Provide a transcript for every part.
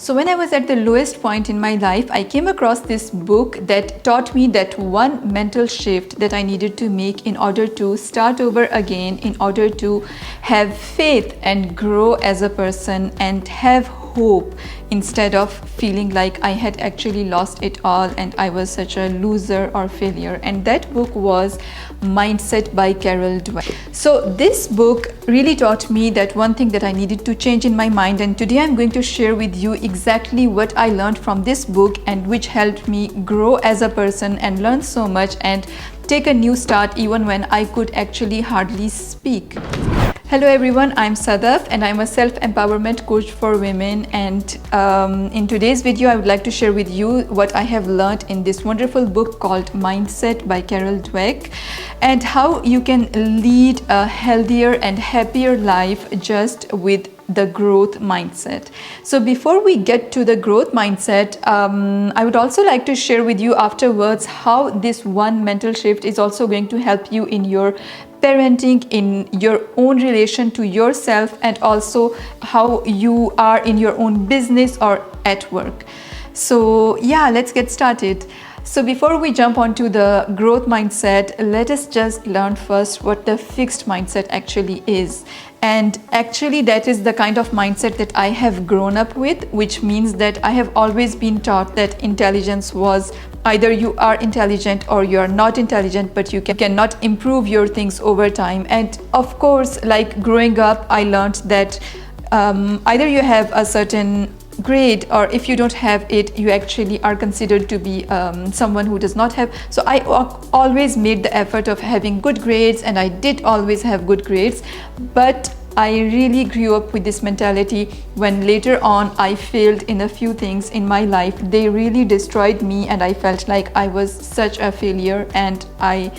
So when I was at the lowest point in my life, I came across this book that taught me that one mental shift that I needed to make in order to start over again, in order to have faith and grow as a person and have hope instead of feeling like I had actually lost it all and I was such a loser or failure. And that book was Mindset by Carol Dweck. So this book really taught me that one thing that I needed to change in my mind, and today I'm going to share with you exactly what I learned from this book and which helped me grow as a person and learn so much and take a new start even when I could actually hardly speak. Hello everyone, I'm Sadaf and I'm a self-empowerment coach for women, and in today's video I would like to share with you what I have learned in this wonderful book called Mindset by Carol Dweck, and how you can lead a healthier and happier life just with the growth mindset. So before we get to the growth mindset, I would also like to share with you afterwards how this one mental shift is also going to help you in your parenting, in your own relation to yourself, and also how you are in your own business or at work. So yeah, let's get started. So before we jump onto the growth mindset, let us just learn first what the fixed mindset actually is. And actually that is the kind of mindset that I have grown up with, which means that I have always been taught that intelligence was either you are intelligent or you are not intelligent, but you cannot improve your things over time. And of course, like growing up, I learned that either you have a certain grade, or if you don't have it, you actually are considered to be someone who does not have. So I always made the effort of having good grades, and I did always have good grades, but I really grew up with this mentality. When later on I failed in a few things in my life, they really destroyed me, and I felt like I was such a failure, and I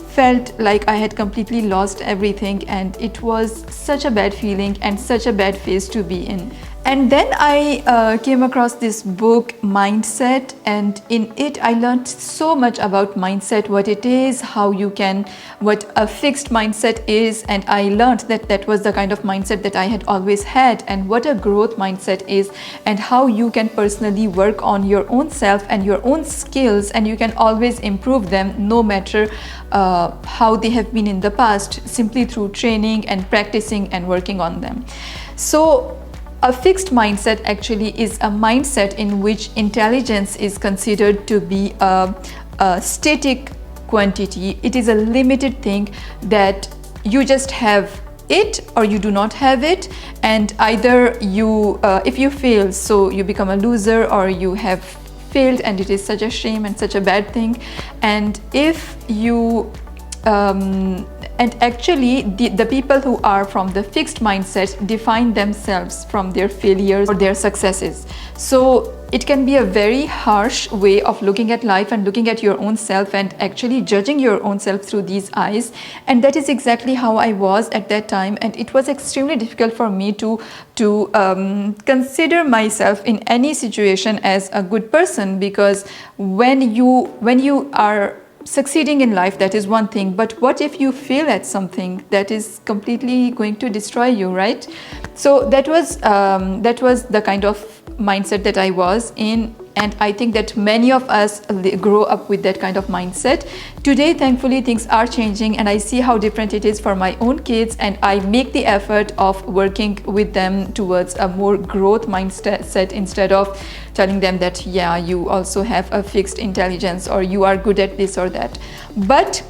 felt like I had completely lost everything, and it was such a bad feeling and such a bad phase to be in. And then I came across this book, Mindset, and in it I learned so much about mindset, what it is, what a fixed mindset is, and I learned that that was the kind of mindset that I had always had, and what a growth mindset is, and how you can personally work on your own self and your own skills, and you can always improve them no matter how they have been in the past, simply through training and practicing and working on them. So a fixed mindset actually is a mindset in which intelligence is considered to be a static quantity. It is a limited thing that you just have it or you do not have it, and either you, if you fail, so you become a loser, or you have failed and it is such a shame and such a bad thing. And if you and actually the people who are from the fixed mindset define themselves from their failures or their successes. So it can be a very harsh way of looking at life and looking at your own self and actually judging your own self through these eyes. And that is exactly how I was at that time, and it was extremely difficult for me to consider myself in any situation as a good person, because when you are succeeding in life, that is one thing, but what if you fail at something? That is completely going to destroy you, right? So that was the kind of mindset that I was in, and I think that many of us grow up with that kind of mindset. Today, thankfully, things are changing, and I see how different it is for my own kids, and I make the effort of working with them towards a more growth mindset instead of telling them that, yeah, you also have a fixed intelligence or you are good at this or that. But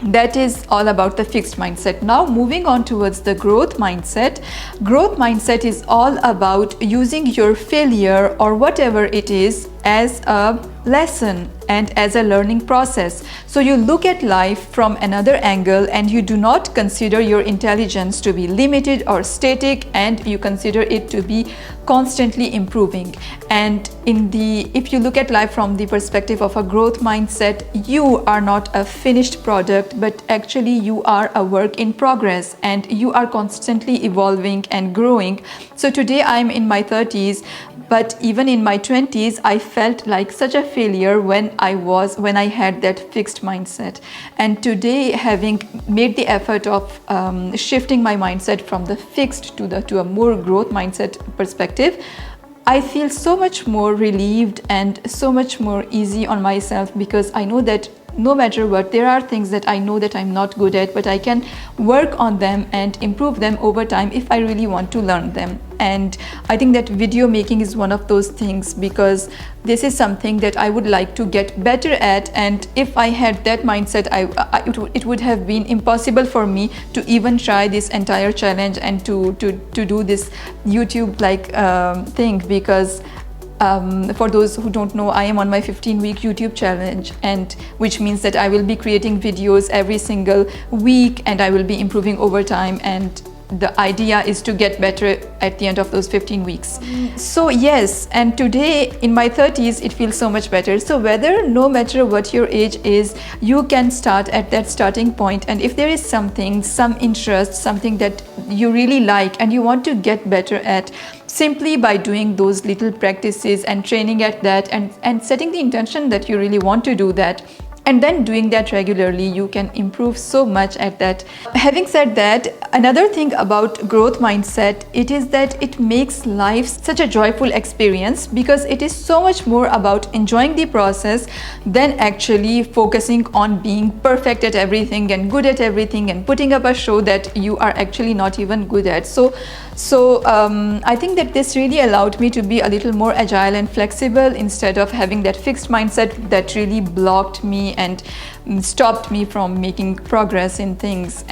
that is all about the fixed mindset. Now moving on towards the growth mindset. Growth mindset is all about using your failure or whatever it is as a lesson and as a learning process. So you look at life from another angle, and you do not consider your intelligence to be limited or static, and you consider it to be constantly improving. And if you look at life from the perspective of a growth mindset, you are not a finished product, but actually you are a work in progress, and you are constantly evolving and growing. So today I'm in my 30s, but even in my 20s I felt like such a failure when I had that fixed mindset. And today, having made the effort of shifting my mindset from the fixed to a more growth mindset perspective, I feel so much more relieved and so much more easy on myself, because I know that no matter what, there are things that I know that I'm not good at, but I can work on them and improve them over time if I really want to learn them. And I think that video making is one of those things, because this is something that I would like to get better at, and if I had that mindset, it would have been impossible for me to even try this entire challenge and to do this YouTube thing, because for those who don't know, I am on my 15-week YouTube challenge, and which means that I will be creating videos every single week and I will be improving over time, and the idea is to get better at the end of those 15 weeks. So yes, and today in my 30s it feels so much better. So whether, no matter what your age is, you can start at that starting point, and if there is something, some interest, something that you really like and you want to get better at, simply by doing those little practices and training at that, and setting the intention that you really want to do that, and then doing that regularly, you can improve so much at that. Having said that, another thing about growth mindset, it is that it makes life such a joyful experience, because it is so much more about enjoying the process than actually focusing on being perfect at everything and good at everything and putting up a show that you are actually not even good at. So I think that this really allowed me to be a little more agile and flexible, instead of having that fixed mindset that really blocked me and stopped me from making progress in things.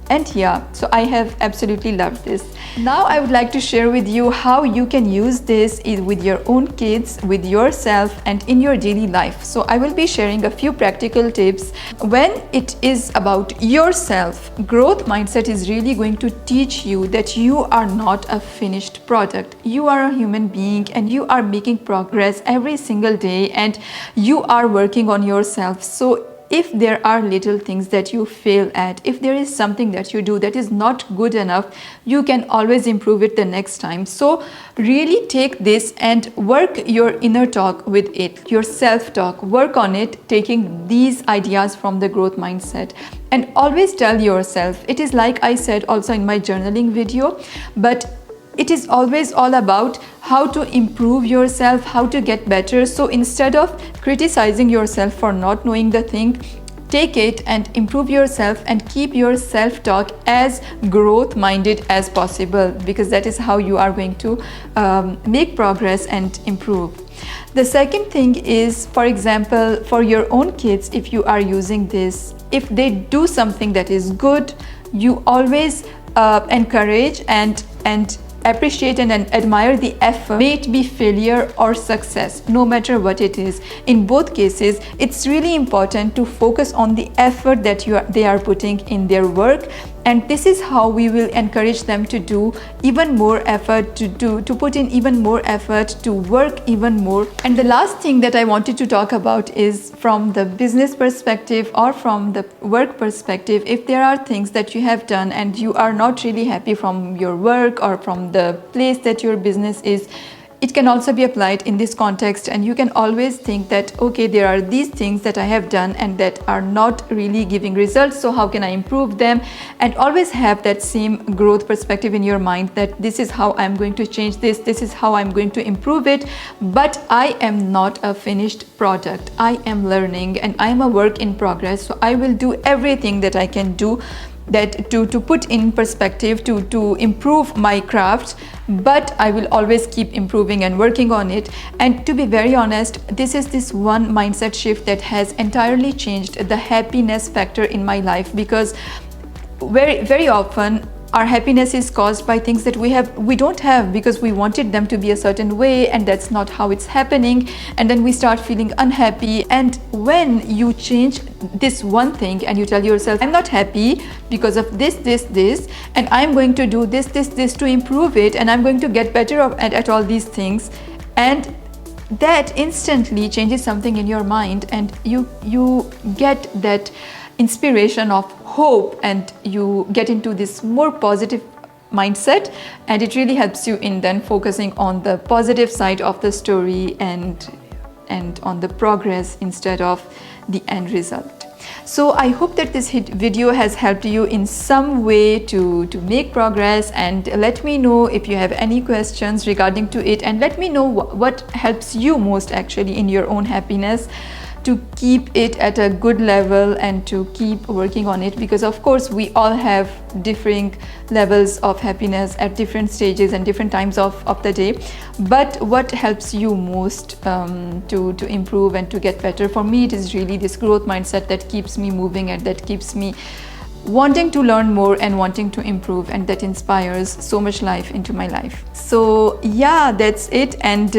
And yeah, so I have absolutely loved this. Now I would like to share with you how you can use this with your own kids, with yourself, and in your daily life. So I will be sharing a few practical tips. When it is about yourself, growth mindset is really going to teach you that you are not a finished product. You are a human being and you are making progress every single day, and you are working on yourself. So if there are little things that you fail at, if there is something that you do that is not good enough, you can always improve it the next time. So really take this and work your inner talk with it, your self-talk, work on it, taking these ideas from the growth mindset. And always tell yourself, it is like I said also in my journaling video, but it is always all about how to improve yourself, how to get better. So instead of criticizing yourself for not knowing the thing, take it and improve yourself and keep your self-talk as growth-minded as possible, because that is how you are going to make progress and improve. The second thing is, for example, for your own kids, if you are using this, if they do something that is good, you always encourage and appreciate and admire the effort, may it be failure or success, no matter what it is. In both cases, it's really important to focus on the effort that they are putting in their work, and this is how we will encourage them to do even more effort, to put in even more effort, to work even more. And the last thing that I wanted to talk about is from the business perspective or from the work perspective. If there are things that you have done and you are not really happy from your work or from the place that your business is, it can also be applied in this context, and you can always think that, okay, there are these things that I have done and that are not really giving results, so how can I improve them? And always have that same growth perspective in your mind, that this is how I'm going to change this is how I'm going to improve it, but I am not a finished product. I am learning and I am a work in progress, so I will do everything that I can do that to put in perspective, to improve my craft, but I will always keep improving and working on it. And to be very honest, this is this one mindset shift that has entirely changed the happiness factor in my life, because very often our happiness is caused by things that we don't have, because we wanted them to be a certain way and that's not how it's happening, and then we start feeling unhappy. And when you change this one thing and you tell yourself, I'm not happy because of this, and I'm going to do this to improve it, and I'm going to get better at all these things, and that instantly changes something in your mind, and you get that inspiration of hope, and you get into this more positive mindset, and it really helps you in then focusing on the positive side of the story and on the progress instead of the end result. So I hope that this video has helped you in some way to make progress, and let me know if you have any questions regarding to it, and let me know what helps you most actually in your own happiness, to keep it at a good level and to keep working on it, because of course we all have different levels of happiness at different stages and different times of the day. But what helps you most to improve and to get better? For me, it is really this growth mindset that keeps me moving and that keeps me wanting to learn more and wanting to improve, and that inspires so much life into my life. So yeah, that's it. And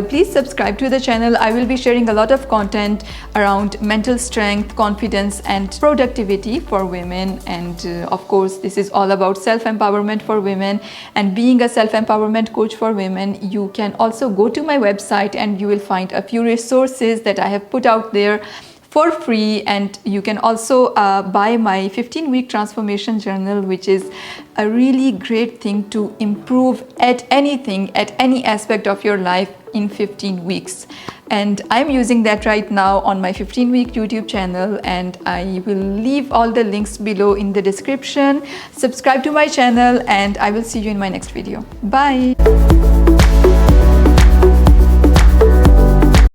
please subscribe to the channel. I will be sharing a lot of content around mental strength, confidence and productivity for women, and of course this is all about self-empowerment for women and being a self-empowerment coach for women. You can also go to my website and you will find a few resources that I have put out there for free, and you can also buy my 15-week transformation journal, which is a really great thing to improve at anything, at any aspect of your life in 15 weeks. And I'm using that right now on my 15-week YouTube channel, and I will leave all the links below in the description. Subscribe to my channel, and I will see you in my next video. Bye.